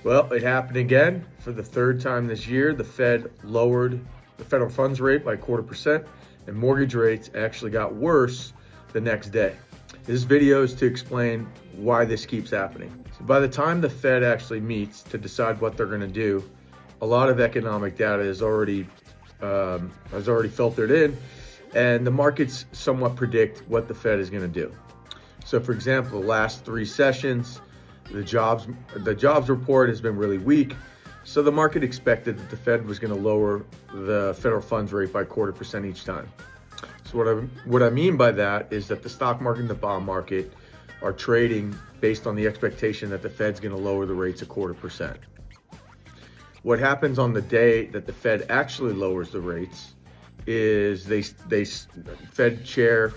Well, it happened again for the third time this year. The Fed lowered the federal funds rate by 0.25%, and mortgage rates actually got worse the next day. This video is to explain why this keeps happening. So by the time the Fed actually meets to decide what they're going to do, a lot of economic data has already filtered in, and the markets somewhat predict what the Fed is going to do. So, for example, the last three sessions, the jobs report has been really weak. So the market expected that the Fed was going to lower the federal funds rate by 0.25% each time. So what I mean by that is that the stock market and the bond market are trading based on the expectation that the Fed's going to lower the rates 0.25%. What happens on the day that the Fed actually lowers the rates is Fed Chair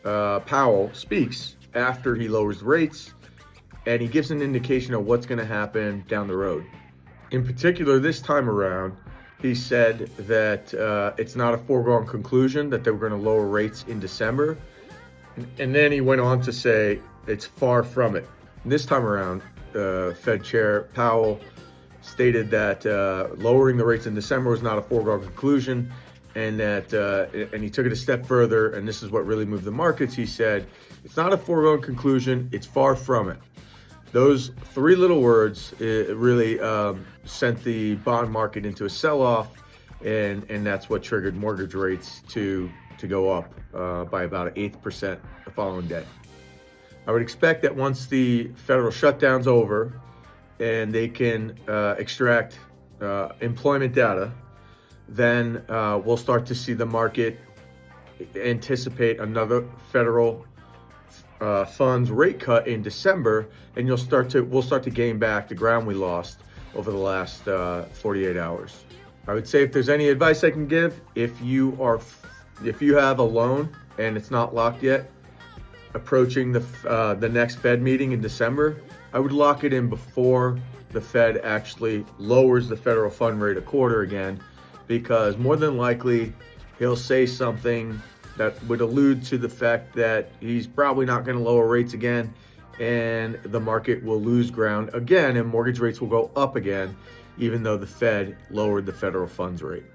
Powell speaks after he lowers the rates, and he gives an indication of what's going to happen down the road. In particular, this time around, he said that it's not a foregone conclusion that they were going to lower rates in December. And then he went on to say it's far from it. This time around, Fed Chair Powell stated that lowering the rates in December was not a foregone conclusion, and he took it a step further, and this is what really moved the markets. He said, it's not a foregone conclusion, it's far from it. Those three little words really sent the bond market into a sell-off, and that's what triggered mortgage rates to go up by about 1/8% the following day. I would expect that once the federal shutdown's over and they can extract employment data, then we'll start to see the market anticipate another federal funds rate cut in December, and we'll start to gain back the ground we lost over the last 48 hours. I would say if there's any advice I can give, if you have a loan and it's not locked yet, approaching the next Fed meeting in December, I would lock it in before the Fed actually lowers the federal fund rate 1/4 again, because more than likely he'll say something that would allude to the fact that he's probably not going to lower rates again, and the market will lose ground again and mortgage rates will go up again, even though the Fed lowered the federal funds rate.